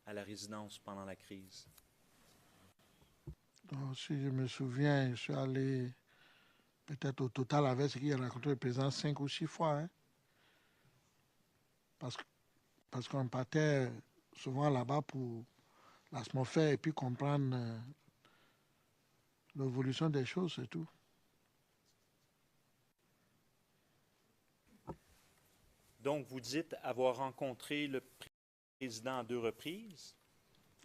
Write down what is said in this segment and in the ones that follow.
à la résidence pendant la crise? Donc, si je me souviens, je suis allé peut-être au total avec ce qu'il a rencontré le président 5 ou 6 fois. Hein, parce, parce qu'on partait souvent là-bas pour l'atmosphère et puis comprendre l'évolution des choses, c'est tout. Donc, vous dites avoir rencontré le président à 2 reprises.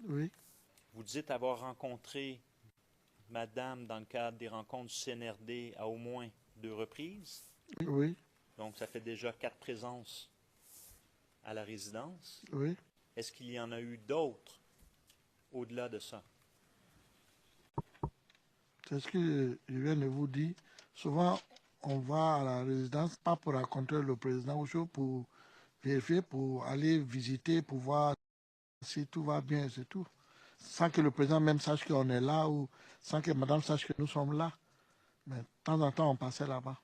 Oui, Vous dites avoir rencontré madame dans le cadre des rencontres du CNRD à au moins 2 reprises. oui, Donc, ça fait déjà 4 présences à la résidence. oui. Est-ce qu'il y en a eu d'autres au-delà de ça? C'est ce que je viens de vous dire. Souvent, on va à la résidence, pas pour rencontrer le président ou chose, pour vérifier, pour aller visiter, pour voir si tout va bien, c'est tout. Sans que le président même sache qu'on est là ou sans que madame sache que nous sommes là. Mais de temps en temps, on passait là-bas.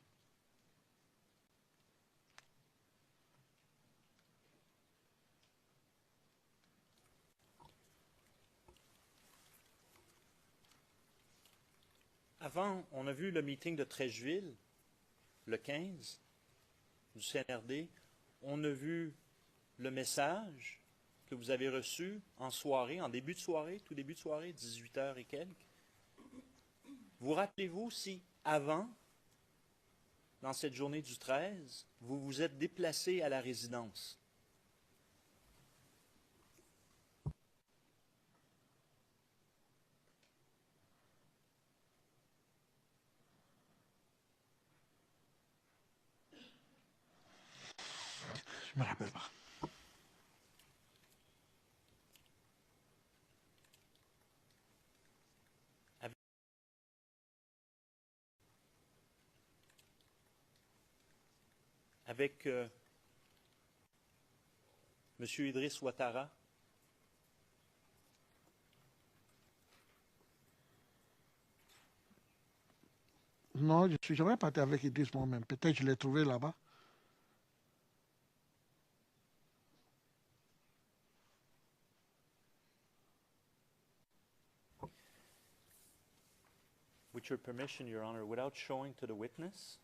Avant, on a vu le meeting de Trècheville, le 15, du CNRD. On a vu le message que vous avez reçu en soirée, en début de soirée, tout début de soirée, 18h et quelques. Vous rappelez-vous si, avant, dans cette journée du 13, vous vous êtes déplacé à la résidence? Je ne me rappelle pas. Avec M. Idriss Ouattara? Non, je ne suis jamais parti avec Idriss moi-même. Peut-être que je l'ai trouvé là-bas. With your permission, Your Honor, without showing to the witness.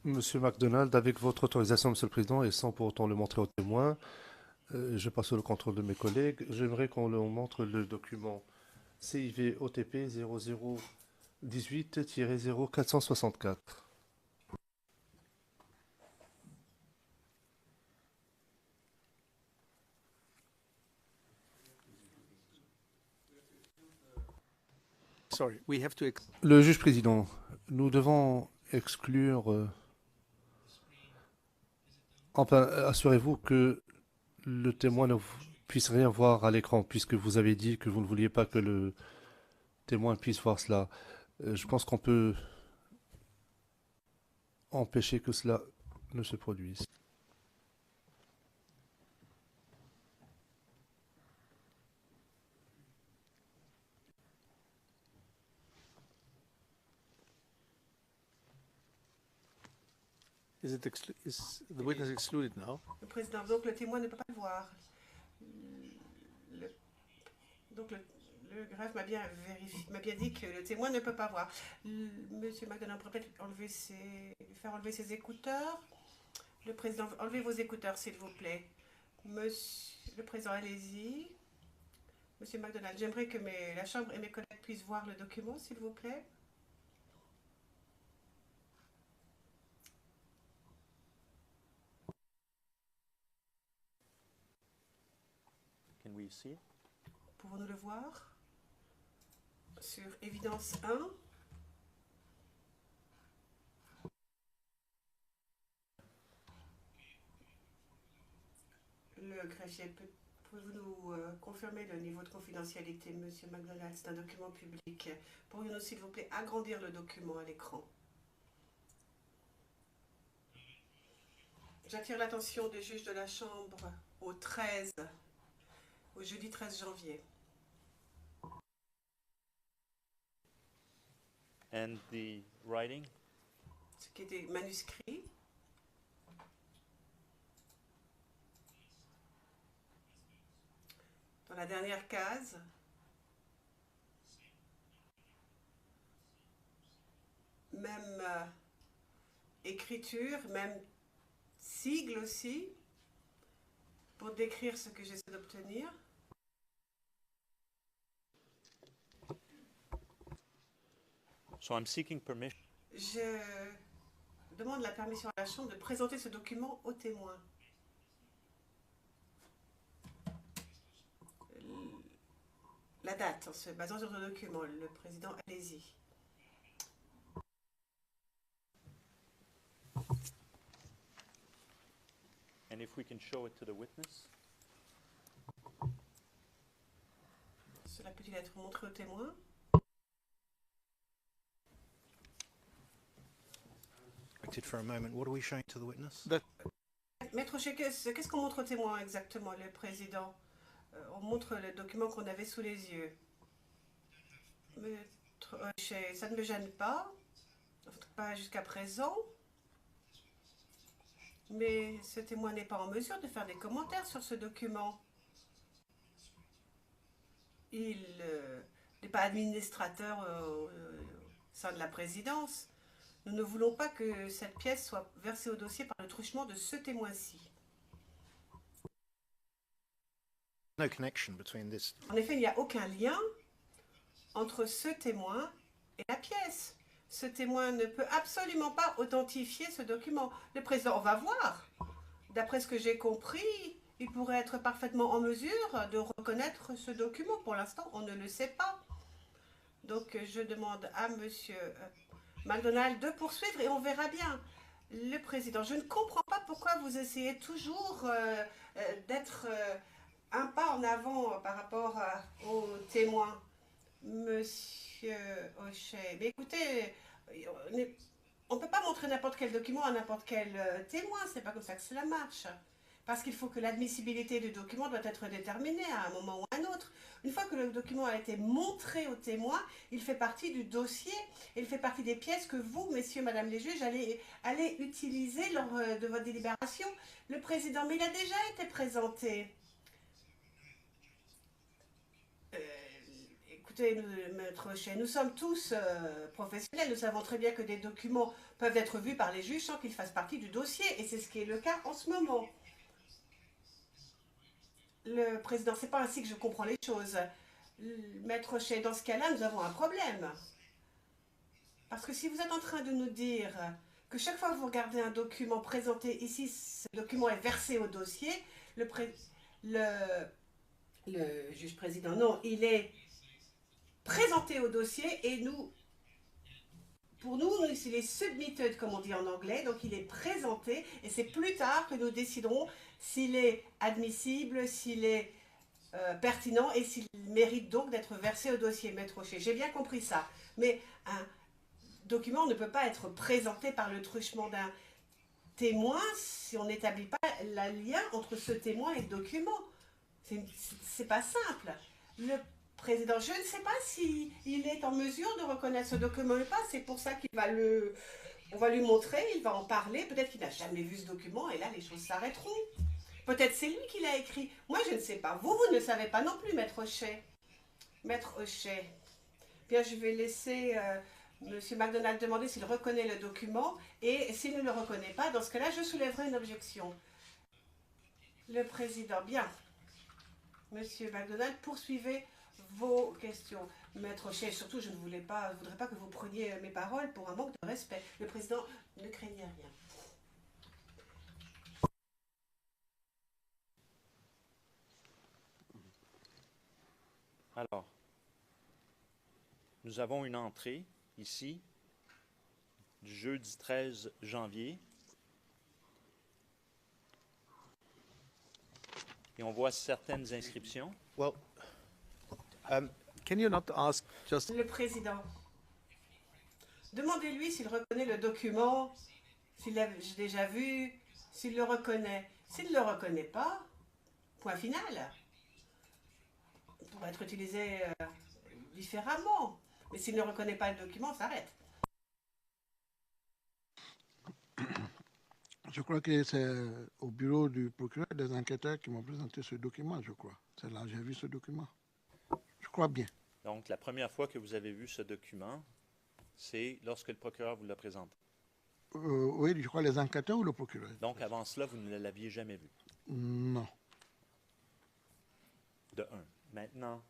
Monsieur MacDonald, avec votre autorisation, Monsieur le Président, et sans pour autant le montrer au témoin, je passe le contrôle de mes collègues. J'aimerais qu'on leur montre le document CIV OTP 0018-0464. Le juge président, nous devons exclure. Enfin, assurez-vous que le témoin ne puisse rien voir à l'écran, puisque vous avez dit que vous ne vouliez pas que le témoin puisse voir cela. Je pense qu'on peut empêcher que cela ne se produise. Is the witness excluded now? Le président, donc le témoin ne peut pas le voir. Donc le greffe m'a bien dit que le témoin ne peut pas voir. Monsieur MacDonald pourrait peut-être faire enlever ses écouteurs. Le président, enlevez vos écouteurs, s'il vous plaît. Monsieur le président, allez-y. Monsieur MacDonald, j'aimerais que la Chambre et mes collègues puissent voir le document, s'il vous plaît. Can we see it? Pouvons-nous le voir? Sur évidence 1. Le greffier, pouvez-vous nous confirmer le niveau de confidentialité, Monsieur MacDonald? C'est un document public. Pourrions-nous, s'il vous plaît, agrandir le document à l'écran? J'attire l'attention des juges de la Chambre au jeudi 13 janvier. And the writing? Ce qui était manuscrit. dans la dernière case, même écriture, même sigle aussi, pour décrire ce que j'essaie d'obtenir. So I'm seeking permission. Je demande la permission à la Chambre de présenter ce document aux témoins. La date, en se basant sur le document, le président, allez-y. And if we can show it to the witness. Cela peut-il être montré aux témoins? For a moment, what are we showing to the witness? Maître Rocher, qu'est-ce qu'on montre aux témoins exactement, le président? On montre le document qu'on avait sous les yeux. Maître Rocher, ça ne me gêne pas jusqu'à présent. Mais ce témoin n'est pas en mesure de faire des commentaires sur ce document. Il n'est pas administrateur au sein de la présidence. Nous ne voulons pas que cette pièce soit versée au dossier par le truchement de ce témoin-ci. No connection between this. En effet, il n'y a aucun lien entre ce témoin et la pièce. Ce témoin ne peut absolument pas authentifier ce document. Le président, on va voir. D'après ce que j'ai compris, il pourrait être parfaitement en mesure de reconnaître ce document. Pour l'instant, on ne le sait pas. Donc, je demande à monsieur McDonald de poursuivre et on verra bien. Le président, je ne comprends pas pourquoi vous essayez toujours d'être un pas en avant par rapport aux témoins. Monsieur O'Shea, mais écoutez, on ne peut pas montrer n'importe quel document à n'importe quel témoin, c'est pas comme ça que cela marche. Parce qu'il faut que l'admissibilité du document doit être déterminée à un moment ou à un autre. Une fois que le document a été montré aux témoins, il fait partie du dossier, il fait partie des pièces que vous, messieurs, madame les juges, allez utiliser lors de votre délibération. Le président, mais il a déjà été présenté. Écoutez, maître O'Shea, nous sommes tous professionnels, nous savons très bien que des documents peuvent être vus par les juges sans qu'ils fassent partie du dossier, et c'est ce qui est le cas en ce moment. Le président, c'est pas ainsi que je comprends les choses. Maître O'Shea, dans ce cas-là, nous avons un problème. Parce que si vous êtes en train de nous dire que chaque fois que vous regardez un document présenté ici, ce document est versé au dossier, le juge président, non, il est présenté au dossier et pour nous, il est submitted, comme on dit en anglais, donc il est présenté et c'est plus tard que nous déciderons s'il est admissible, s'il est pertinent et s'il mérite donc d'être versé au dossier, maître O'Shea. J'ai bien compris ça, mais un document ne peut pas être présenté par le truchement d'un témoin si on n'établit pas le lien entre ce témoin et le document. C'est pas simple. Le président, je ne sais pas s'il est en mesure de reconnaître ce document ou pas. C'est pour ça on va lui montrer, il va en parler. Peut-être qu'il n'a jamais vu ce document et là, les choses s'arrêteront. Peut-être c'est lui qui l'a écrit. Moi, je ne sais pas. Vous ne savez pas non plus, maître O'Shea. Maître O'Shea. Bien, je vais laisser monsieur McDonald demander s'il reconnaît le document et s'il ne le reconnaît pas, dans ce cas-là, je soulèverai une objection. Le président, bien. Monsieur McDonald, poursuivez vos questions. Maître O'Shea, surtout, je ne voudrais pas que vous preniez mes paroles pour un manque de respect. Le président, ne craignez rien. Alors, nous avons une entrée ici du jeudi 13 janvier. Et on voit certaines inscriptions. Well, can you not ask just... Le président, demandez-lui s'il reconnaît le document, s'il l'a déjà vu, s'il le reconnaît. S'il ne le reconnaît pas, point final. Il pourrait être utilisé différemment. Mais s'il ne reconnaît pas le document, on s'arrête. Je crois que c'est au bureau du procureur des enquêteurs qui m'ont présenté ce document, je crois. C'est là que j'ai vu ce document. Je crois bien. Donc, la première fois que vous avez vu ce document, c'est lorsque le procureur vous l'a présenté. Oui, je crois les enquêteurs ou le procureur. Donc, avant cela, vous ne l'aviez jamais vu, Non. de un. Maintenant,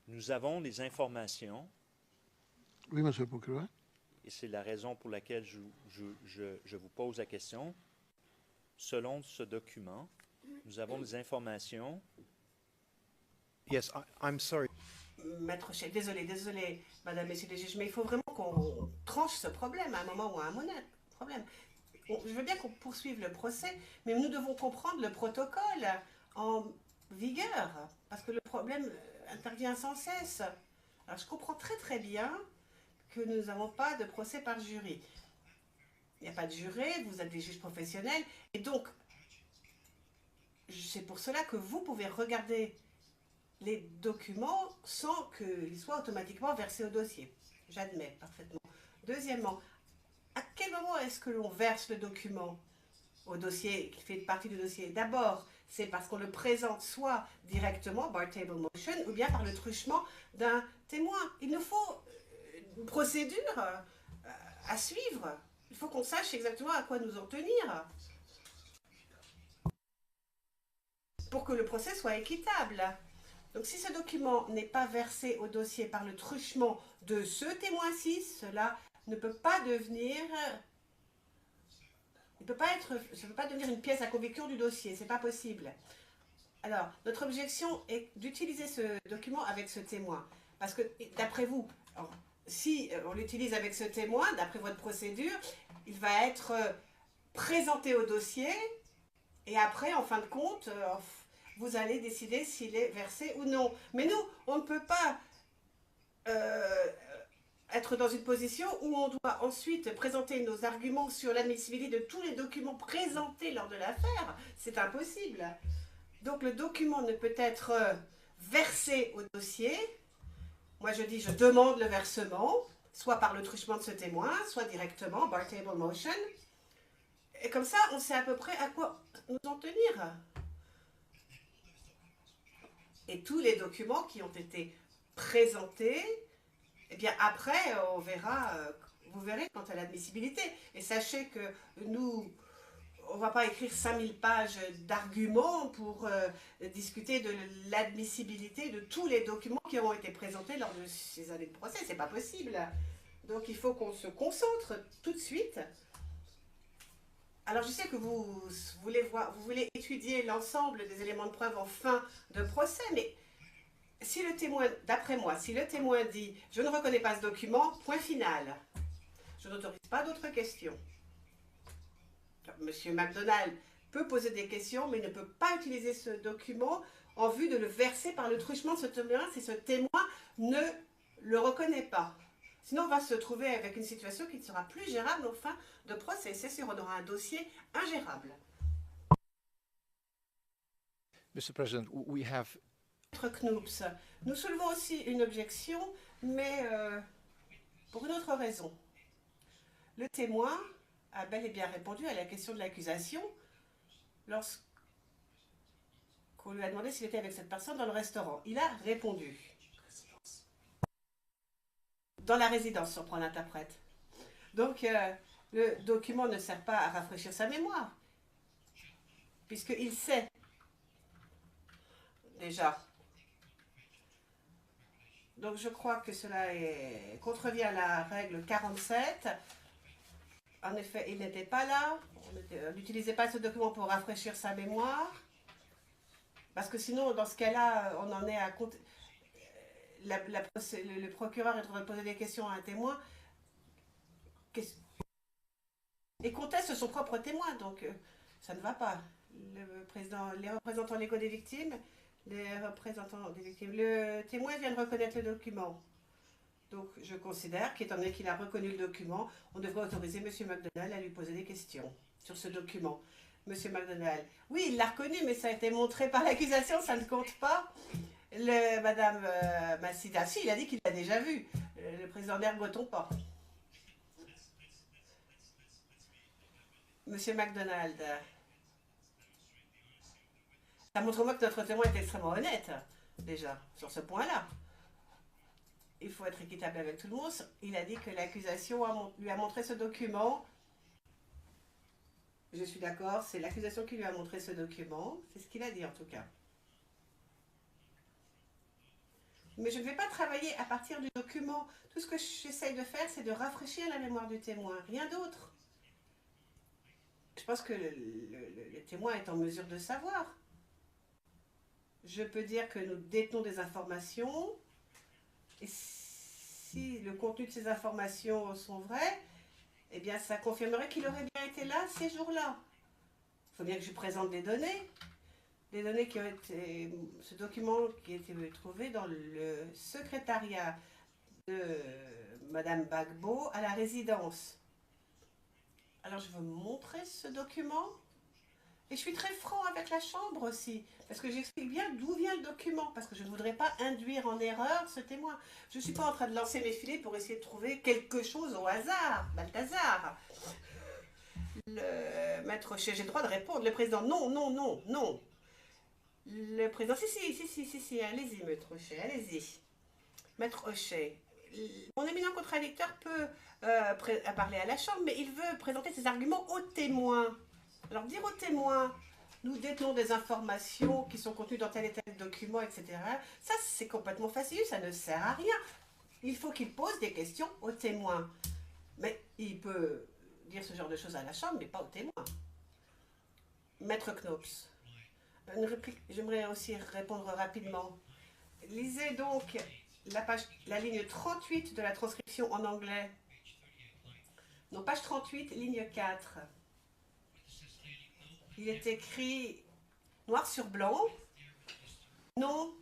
nous avons les informations, Oui, monsieur le procureur. et c'est la raison pour laquelle je vous pose la question. Selon ce document, nous avons les informations. Yes, I'm sorry. Maître Chef, désolé, madame, messieurs les juges, mais il faut vraiment qu'on tranche ce problème à un moment ou à un problème. Je veux bien qu'on poursuive le procès, mais nous devons comprendre le protocole en vigueur, parce que le problème intervient sans cesse. Alors je comprends très bien que nous n'avons pas de procès par jury. Il n'y a pas de juré, vous êtes des juges professionnels, et donc c'est pour cela que vous pouvez regarder les documents sans qu'ils soient automatiquement versés au dossier. J'admets parfaitement. Deuxièmement, à quel moment est-ce que l'on verse le document au dossier, qui fait partie du dossier? D'abord, c'est parce qu'on le présente soit directement, bar table motion, ou bien par le truchement d'un témoin. Il nous faut une procédure à suivre. Il faut qu'on sache exactement à quoi nous en tenir pour que le procès soit équitable. Donc si ce document n'est pas versé au dossier par le truchement de ce témoin-ci, cela ne peut pas devenir... ça ne peut pas devenir une pièce à conviction du dossier, c'est pas possible. Alors, notre objection est d'utiliser ce document avec ce témoin. Parce que, d'après vous, si on l'utilise avec ce témoin, d'après votre procédure, il va être présenté au dossier et après, en fin de compte, vous allez décider s'il est versé ou non. Mais nous, on ne peut pas être dans une position où on doit ensuite présenter nos arguments sur l'admissibilité de tous les documents présentés lors de l'affaire. C'est impossible. Donc le document ne peut être versé au dossier. Moi je dis, je demande le versement, soit par le truchement de ce témoin, soit directement, bar table motion. Et comme ça, on sait à peu près à quoi nous en tenir. Et tous les documents qui ont été présentés, eh bien après, on verra, vous verrez quant à l'admissibilité. Et sachez que nous, on ne va pas écrire 5000 pages d'arguments pour discuter de l'admissibilité de tous les documents qui auront été présentés lors de ces années de procès. C'est pas possible. Donc il faut qu'on se concentre tout de suite. Alors je sais que vous voulez étudier l'ensemble des éléments de preuve en fin de procès, mais si le témoin, d'après moi, si le témoin dit « je ne reconnais pas ce document », point final. Je n'autorise pas d'autres questions. Monsieur McDonald peut poser des questions, mais ne peut pas utiliser ce document en vue de le verser par le truchement de ce témoin si ce témoin ne le reconnaît pas. Sinon, on va se trouver avec une situation qui ne sera plus gérable en fin de procès. C'est sûr, on aura un dossier ingérable. Mr. President, we have... Maître Knoops, nous soulevons aussi une objection, mais pour une autre raison. Le témoin a bel et bien répondu à la question de l'accusation lorsqu'on lui a demandé s'il était avec cette personne dans le restaurant. Il a répondu. Dans la résidence, surprend l'interprète. Donc, le document ne sert pas à rafraîchir sa mémoire, puisqu'il sait déjà. Donc, je crois que cela contrevient à la règle 47. En effet, il n'était pas là. On n'utilisait pas ce document pour rafraîchir sa mémoire. Parce que sinon, dans ce cas-là, on en est à compter. Le procureur est en train de poser des questions à un témoin et conteste son propre témoin, donc ça ne va pas. Les représentants légaux des victimes, le témoin vient de reconnaître le document. Donc je considère qu'étant donné qu'il a reconnu le document, on devrait autoriser M. McDonald à lui poser des questions sur ce document. M. McDonald, oui, il l'a reconnu, mais ça a été montré par l'accusation, ça ne compte pas. Madame Massida, si, il a dit qu'il l'a déjà vu. Le président Bergoton pas. Monsieur MacDonald, ça montre au moins que notre témoin est extrêmement honnête, déjà, sur ce point-là. Il faut être équitable avec tout le monde. Il a dit que l'accusation lui a montré ce document. Je suis d'accord, c'est l'accusation qui lui a montré ce document. C'est ce qu'il a dit en tout cas. Mais je ne vais pas travailler à partir du document. Tout ce que j'essaye de faire, c'est de rafraîchir la mémoire du témoin. Rien d'autre. Je pense que le témoin est en mesure de savoir. Je peux dire que nous détenons des informations. Et si le contenu de ces informations sont vrais, eh bien, ça confirmerait qu'il aurait bien été là ces jours-là. Il faut bien que je présente des données. Des données qui ont été... Ce document qui a été trouvé dans le secrétariat de Madame Gbagbo à la résidence. Alors, je veux montrer ce document. Et je suis très franc avec la Chambre aussi, parce que j'explique bien d'où vient le document, parce que je ne voudrais pas induire en erreur ce témoin. Je ne suis pas en train de lancer mes filets pour essayer de trouver quelque chose au hasard, Balthazar. Le maître Hochet, j'ai le droit de répondre. Le président, non, non, non, non. Le président, si, allez-y, maître Hochet, allez-y. Maître Hochet, mon éminent contradicteur peut parler à la Chambre, mais il veut présenter ses arguments aux témoins. Alors, dire aux témoins, nous détenons des informations qui sont contenues dans tel et tel document, etc., ça, c'est complètement facile, ça ne sert à rien. Il faut qu'il pose des questions aux témoins. Mais il peut dire ce genre de choses à la Chambre, mais pas aux témoins. Maître Knops, une réplique, j'aimerais aussi répondre rapidement. Lisez donc la ligne 38 de la transcription en anglais. Non, page 38, ligne 4. Il est écrit noir sur blanc. Non,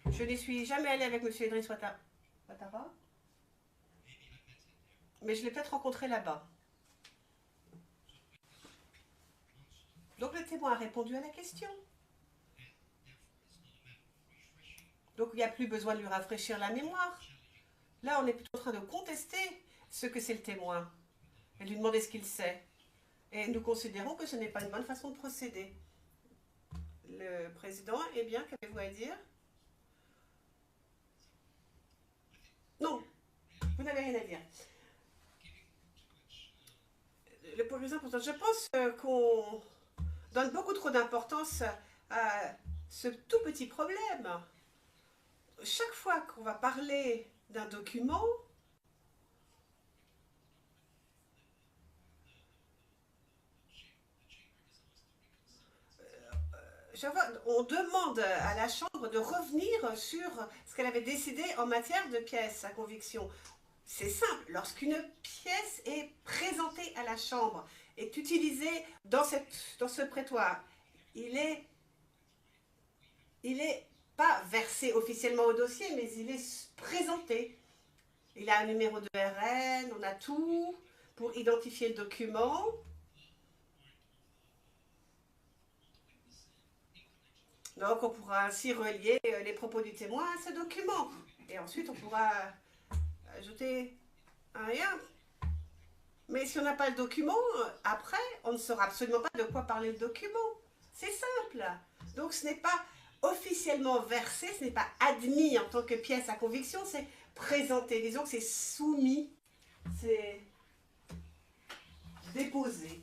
je n'y suis jamais allée avec M. Idriss Ouattara. Mais je l'ai peut-être rencontré là-bas. Donc le témoin a répondu à la question. Donc il n'y a plus besoin de lui rafraîchir la mémoire. Là, on est plutôt en train de contester ce que c'est le témoin et lui demander ce qu'il sait. Et nous considérons que ce n'est pas une bonne façon de procéder. Le président, eh bien, qu'avez-vous à dire? Non, vous n'avez rien à dire. Le président, je pense qu'on donne beaucoup trop d'importance à ce tout petit problème. Chaque fois qu'on va parler d'un document, on demande à la Chambre de revenir sur ce qu'elle avait décidé en matière de pièces à conviction. C'est simple, lorsqu'une pièce est présentée à la Chambre, est utilisée dans ce prétoire, il est pas versé officiellement au dossier, mais il est présenté. Il a un numéro de RN, on a tout pour identifier le document. Donc, on pourra ainsi relier les propos du témoin à ce document. Et ensuite, on pourra ajouter un lien. Mais si on n'a pas le document, après, on ne saura absolument pas de quoi parler le document. C'est simple. Donc, ce n'est pas officiellement versé, ce n'est pas admis en tant que pièce à conviction, c'est présenté. Disons que c'est soumis, c'est déposé.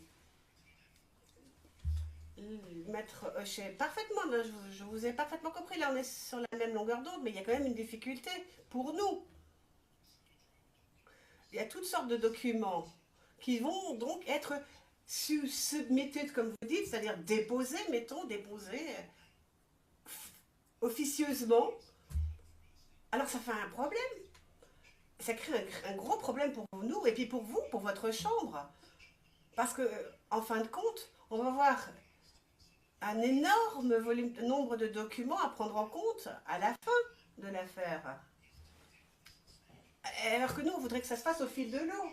Maître Hochet, parfaitement, là, je vous ai parfaitement compris, là on est sur la même longueur d'onde, mais il y a quand même une difficulté pour nous. Il y a toutes sortes de documents qui vont donc être submitted, comme vous dites, c'est-à-dire déposés, mettons, déposés officieusement. Alors ça fait un problème. Ça crée un gros problème pour nous, et puis pour vous, pour votre chambre. Parce que, en fin de compte, on va voir un énorme nombre de documents à prendre en compte à la fin de l'affaire. Alors que nous, on voudrait que ça se fasse au fil de l'eau.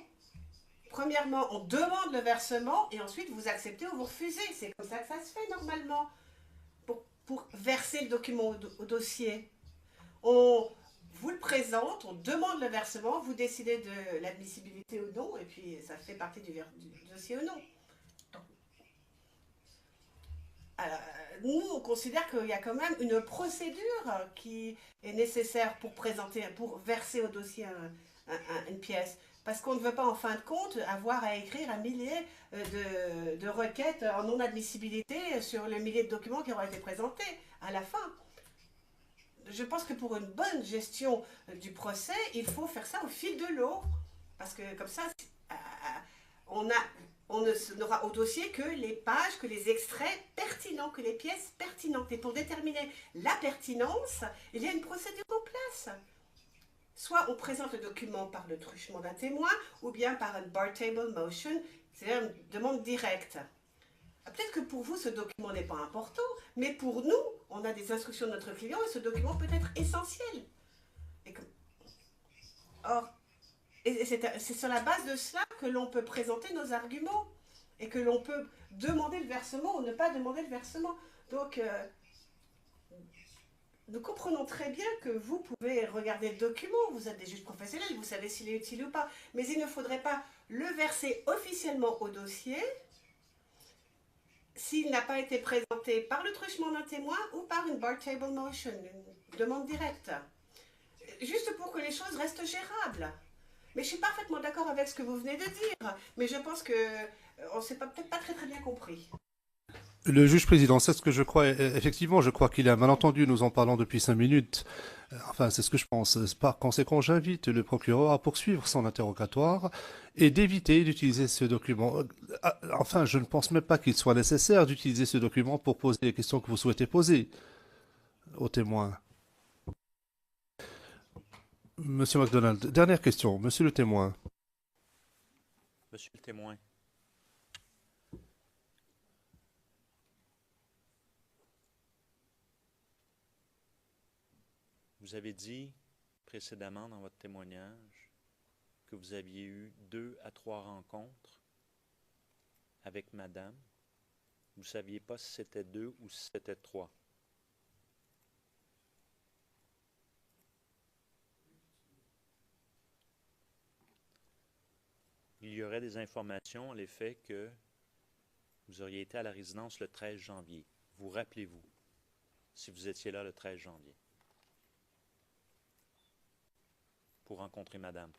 Premièrement, on demande le versement et ensuite vous acceptez ou vous refusez. C'est comme ça que ça se fait normalement. Pour verser le document au dossier. On vous le présente, on demande le versement, vous décidez de l'admissibilité ou non, et puis ça fait partie du dossier ou non. nous, on considère qu'il y a quand même une procédure qui est nécessaire pour présenter, pour verser au dossier une pièce. Parce qu'on ne veut pas, en fin de compte, avoir à écrire un millier de requêtes en non-admissibilité sur le millier de documents qui auront été présentés à la fin. Je pense que pour une bonne gestion du procès, il faut faire ça au fil de l'eau. Parce que comme ça, on n'aura au dossier que les pages, que les extraits pertinents, que les pièces pertinentes. Et pour déterminer la pertinence, il y a une procédure en place. Soit on présente le document par le truchement d'un témoin, ou bien par une bar table motion, c'est-à-dire une demande directe. Peut-être que pour vous, ce document n'est pas important, mais pour nous, on a des instructions de notre client et ce document peut être essentiel. Or, c'est sur la base de cela que l'on peut présenter nos arguments et que l'on peut demander le versement ou ne pas demander le versement. Donc, nous comprenons très bien que vous pouvez regarder le document, vous êtes des juges professionnels, vous savez s'il est utile ou pas, mais il ne faudrait pas le verser officiellement au dossier s'il n'a pas été présenté par le truchement d'un témoin ou par une bar table motion, une demande directe. Juste pour que les choses restent gérables. Mais je suis parfaitement d'accord avec ce que vous venez de dire, mais je pense qu'on ne s'est peut-être pas très bien compris. Le juge président, c'est ce que je crois. Effectivement, je crois qu'il y a un malentendu. Nous en parlons depuis 5 minutes. Enfin, c'est ce que je pense. Par conséquent, j'invite le procureur à poursuivre son interrogatoire et d'éviter d'utiliser ce document. Enfin, je ne pense même pas qu'il soit nécessaire d'utiliser ce document pour poser les questions que vous souhaitez poser aux témoins. Monsieur MacDonald, dernière question. Monsieur le témoin. Monsieur le témoin. Vous avez dit précédemment dans votre témoignage que vous aviez eu 2 à 3 rencontres avec madame. Vous ne saviez pas si c'était 2 ou si c'était 3. Il y aurait des informations à l'effet que vous auriez été à la résidence le 13 janvier. Vous rappelez-vous si vous étiez là le 13 janvier pour rencontrer madame?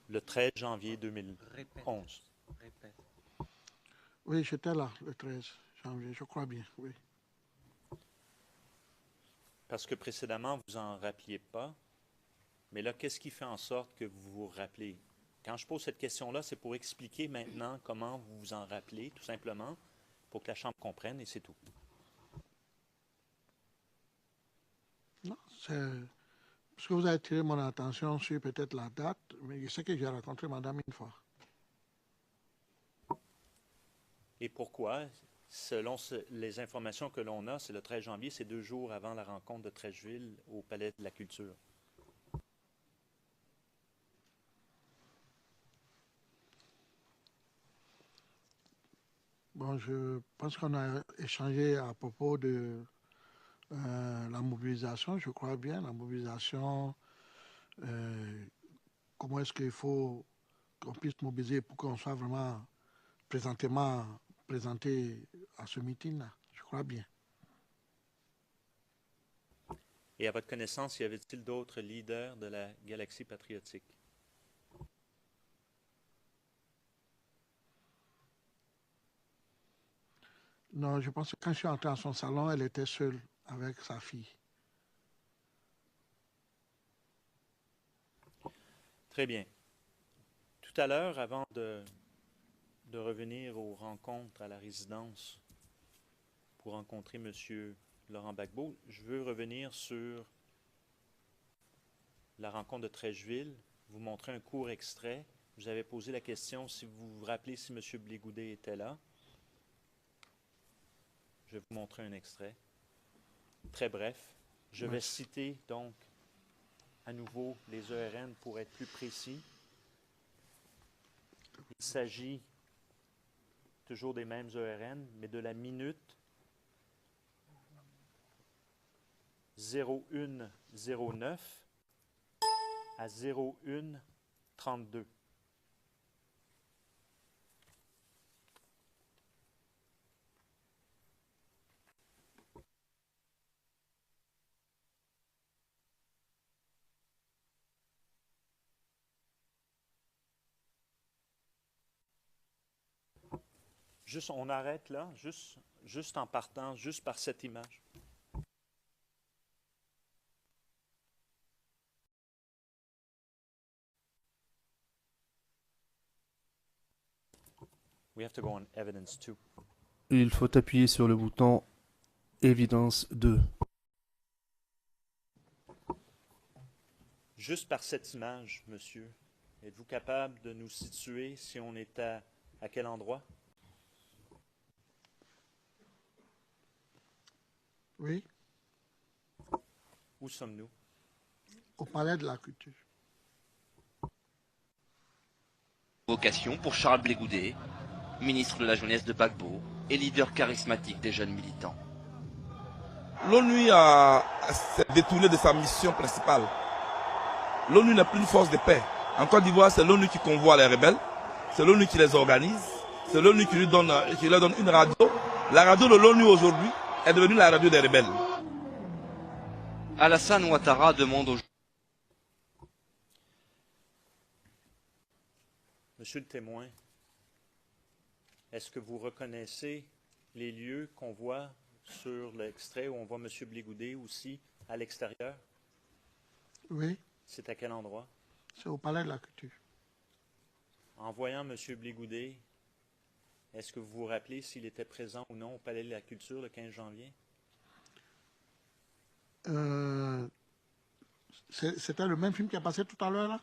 Le 13 janvier 2011. Répète. Oui, j'étais là le 13 janvier, je crois bien, oui. Parce que précédemment, vous n'en rappeliez pas. Mais là, qu'est-ce qui fait en sorte que vous vous rappelez? Quand je pose cette question-là, c'est pour expliquer maintenant comment vous vous en rappelez, tout simplement, pour que la Chambre comprenne, et c'est tout. Non, c'est parce que vous avez attiré mon attention sur peut-être la date, mais je sais que j'ai rencontré madame une fois. Et pourquoi? Selon les informations que l'on a, c'est le 13 janvier, c'est 2 jours avant la rencontre de Trècheville au Palais de la Culture. Bon, je pense qu'on a échangé à propos de la mobilisation, je crois bien, la mobilisation, comment est-ce qu'il faut qu'on puisse mobiliser pour qu'on soit vraiment présentement présenté à ce meeting-là, je crois bien. Et à votre connaissance, y avait-il d'autres leaders de la galaxie patriotique? Non, je pense que quand je suis entré dans son salon, elle était seule avec sa fille. Très bien. Tout à l'heure, avant de revenir aux rencontres à la résidence pour rencontrer M. Laurent Gbagbo, je veux revenir sur la rencontre de Trècheville, vous montrer un court extrait. Vous avez posé la question si vous vous rappelez si M. Blégoudet était là. Je vais vous montrer un extrait. Très bref. Je vais citer donc à nouveau les ERN pour être plus précis. Il s'agit toujours des mêmes ERN, mais de la minute 0109 à 0130. 32. Juste, on arrête là, juste en partant, juste par cette image. We have to go on evidence 2. Il faut appuyer sur le bouton Évidence 2. Juste par cette image, monsieur, êtes-vous capable de nous situer si on est à quel endroit? Oui, Où sommes-nous? au palais de la culture. Vocation pour Charles Blé Goudet, ministre de la jeunesse de Gbagbo et leader charismatique des jeunes militants. L'ONU s'est détournée de sa mission principale. L'ONU n'est plus une force de paix. En Côte d'Ivoire, c'est l'ONU qui convoie les rebelles, c'est l'ONU qui les organise, c'est l'ONU qui leur donne une radio. La radio de l'ONU aujourd'hui est devenue la radio des rebelles. Alassane Ouattara demande aux Monsieur le témoin, est-ce que vous reconnaissez les lieux qu'on voit sur l'extrait où on voit M. Blé Goudet aussi à l'extérieur? Oui, C'est à quel endroit? c'est au palais de la culture. En voyant M. Blé Goudet, est-ce que vous vous rappelez s'il était présent ou non au Palais de la Culture le 15 janvier? C'était le même film qui a passé tout à l'heure là?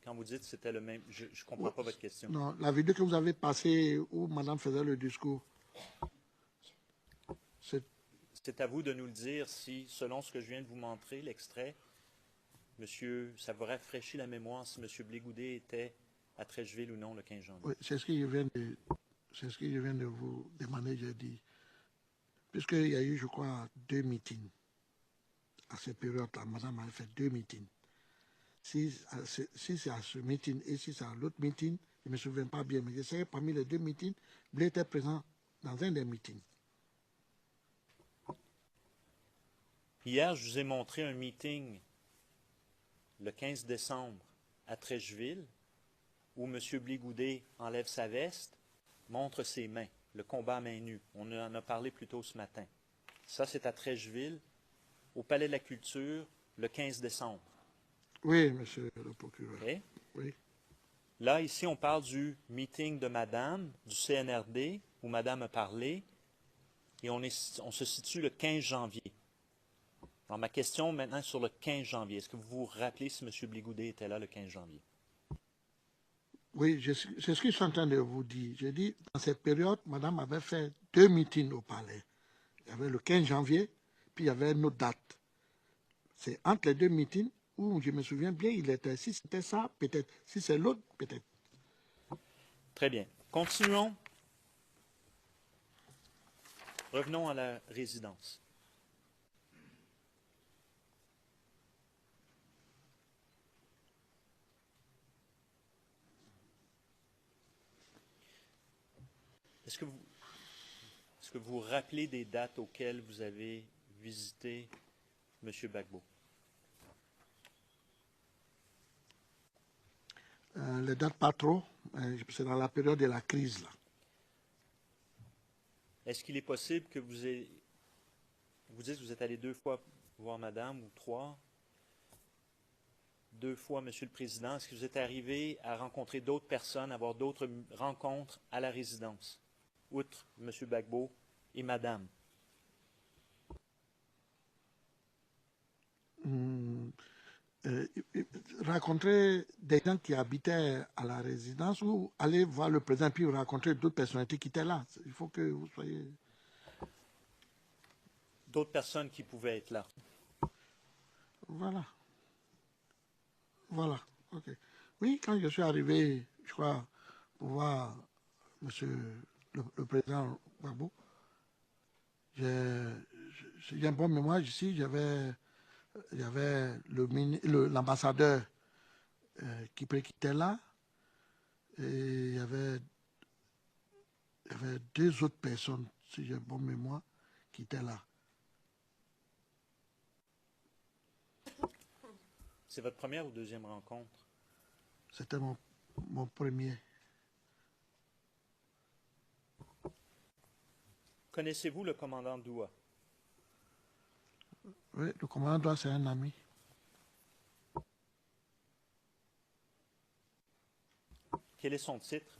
Quand vous dites que c'était le même, je ne comprends pas votre question. Non, la vidéo que vous avez passée où madame faisait le discours. C'est à vous de nous le dire si, selon ce que je viens de vous montrer, l'extrait, monsieur, ça vous rafraîchit la mémoire si M. Blé Goudet était à Trècheville ou non le 15 janvier. Oui, c'est ce que je viens de vous demander, j'ai dit. Puisqu'il y a eu, je crois, 2 meetings. À cette période-là, madame avait fait 2 meetings. Si c'est à ce meeting et si c'est à l'autre meeting, je ne me souviens pas bien, mais je sais que parmi les 2 meetings, Blé était présent dans un des meetings. Hier, je vous ai montré un meeting le 15 décembre à Trècheville où M. Blé Goudet enlève sa veste, montre ses mains, le combat à main nue. On en a parlé plus tôt ce matin. Ça, c'est à Trècheville, au Palais de la Culture, le 15 décembre. Oui, monsieur le procureur. Okay? Oui. Là, ici, on parle du meeting de madame, du CNRD, où madame a parlé, et on se situe le 15 janvier. Alors, ma question maintenant sur le 15 janvier. Est-ce que vous vous rappelez si M. Blé Goudet était là le 15 janvier? Oui, c'est ce que je suis en train de vous dire. J'ai dit, dans cette période, madame avait fait 2 meetings au palais. Il y avait le 15 janvier, puis il y avait une autre date. C'est entre les 2 meetings où je me souviens bien, il était. Si c'était ça, peut-être. Si c'est l'autre, peut-être. Très bien. Continuons. Revenons à la résidence. Est-ce que vous vous rappelez des dates auxquelles vous avez visité M. Gbagbo? Les dates pas trop. C'est dans la période de la crise, là. Est-ce qu'il est possible que vous dites que vous êtes allé 2 fois voir madame ou 3? 2 fois, Monsieur le Président. Est-ce que vous êtes arrivé à rencontrer d'autres personnes, avoir d'autres rencontres à la résidence, outre M. Gbagbo et madame? Rencontrer des gens qui habitaient à la résidence ou aller voir le président puis rencontrer d'autres personnalités qui étaient là. Il faut que vous soyez... D'autres personnes qui pouvaient être là. Voilà. Voilà. OK. Oui, quand je suis arrivé, je crois, pour voir monsieur le président Gbagbo, j'ai une bonne mémoire ici. J'avais Il y avait l'ambassadeur qui était là, et il y avait deux autres personnes, si j'ai bonne mémoire, qui étaient là. C'est votre première ou deuxième rencontre? C'était mon premier. Connaissez-vous le commandant Doua? Oui, le commandant Doua, c'est un ami. Quel est son titre?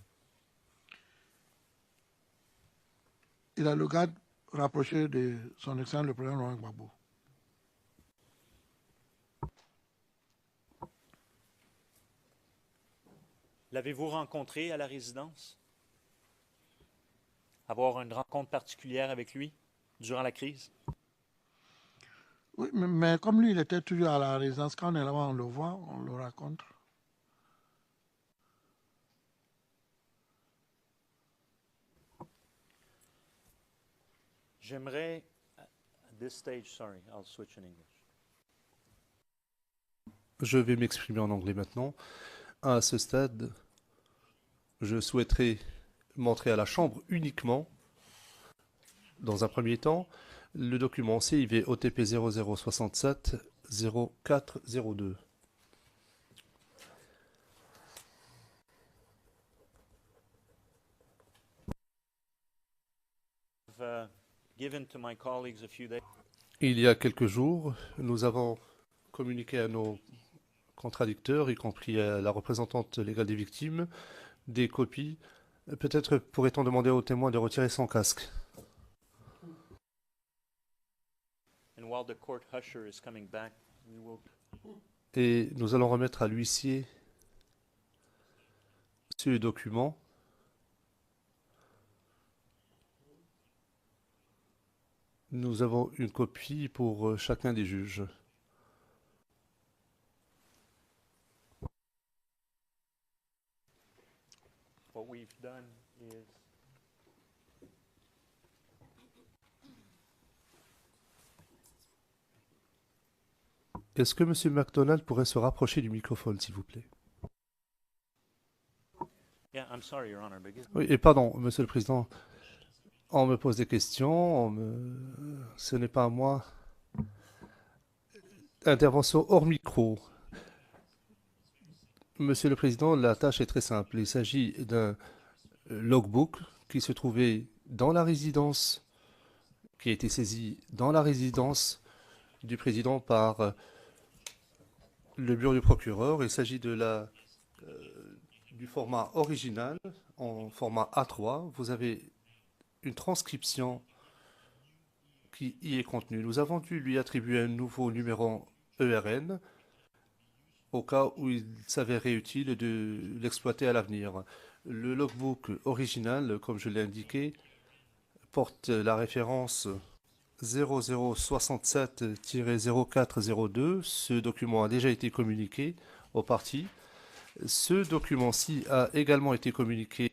Il a le garde rapproché de son excellence le président Laurent Gbagbo. L'avez-vous rencontré à la résidence? Avoir une rencontre particulière avec lui durant la crise? Oui, mais comme lui, il était toujours à la résidence, quand on est là-bas, on le voit, on le raconte. J'aimerais, at this stage, sorry, I'll switch in English. Je vais m'exprimer en anglais maintenant. À ce stade, je souhaiterais montrer à la Chambre uniquement, dans un premier temps, le document CIV OTP 0067 0402. Given to my colleagues a few days. Il y a quelques jours, nous avons communiqué à nos contradicteurs, y compris à la représentante légale des victimes, des copies. Peut-être pourrait-on demander au témoin de retirer son casque. And while the court usher is coming back, we will... Et nous allons remettre à l'huissier ce document. Nous avons une copie pour chacun des juges. What we've done is Est-ce que M. MacDonald pourrait se rapprocher du microphone, s'il vous plaît? yeah, I'm sorry, Your Honor, but Oui, et pardon, Monsieur le Président, on me pose des questions, ce n'est pas à moi. Intervention hors micro. Monsieur le Président, la tâche est très simple. Il s'agit d'un logbook qui se trouvait dans la résidence, qui a été saisi dans la résidence du Président par le bureau du procureur. Il s'agit de du format original, en format A3. Vous avez une transcription qui y est contenue. Nous avons dû lui attribuer un nouveau numéro ERN au cas où il s'avérait utile de l'exploiter à l'avenir. Le logbook original, comme je l'ai indiqué, porte la référence 0067-0402. Ce document a déjà été communiqué aux parties. Ce document-ci a également été communiqué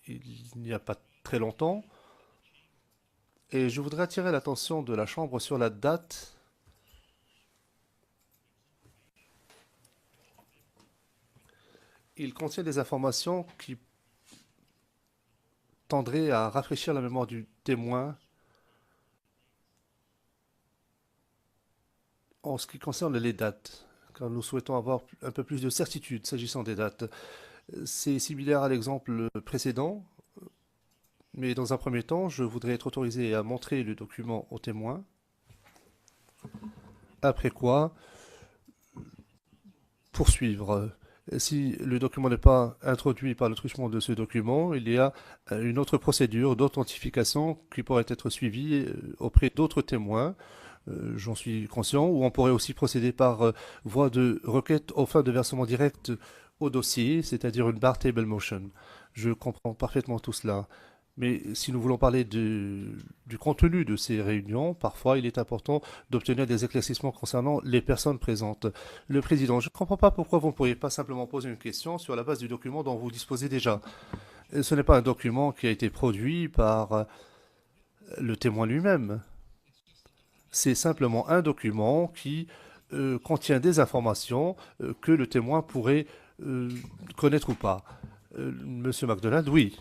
il n'y a pas très longtemps. Et je voudrais attirer l'attention de la Chambre sur la date. Il contient des informations qui tendraient à rafraîchir la mémoire du témoin en ce qui concerne les dates, car nous souhaitons avoir un peu plus de certitude s'agissant des dates. C'est similaire à l'exemple précédent, mais dans un premier temps, je voudrais être autorisé à montrer le document au témoin. Après quoi, poursuivre. Si le document n'est pas introduit par le truchement de ce document, il y a une autre procédure d'authentification qui pourrait être suivie auprès d'autres témoins. J'en suis conscient, ou on pourrait aussi procéder par voie de requête aux fins de versement direct au dossier, c'est-à-dire une bar table motion. Je comprends parfaitement tout cela. Mais si nous voulons parler du contenu de ces réunions, parfois il est important d'obtenir des éclaircissements concernant les personnes présentes. Le Président, je ne comprends pas pourquoi vous ne pourriez pas simplement poser une question sur la base du document dont vous disposez déjà. Ce n'est pas un document qui a été produit par le témoin lui-même. C'est simplement un document qui contient des informations que le témoin pourrait connaître ou pas. Monsieur MacDonald, oui.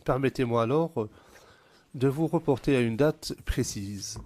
Permettez-moi alors de vous reporter à une date précise.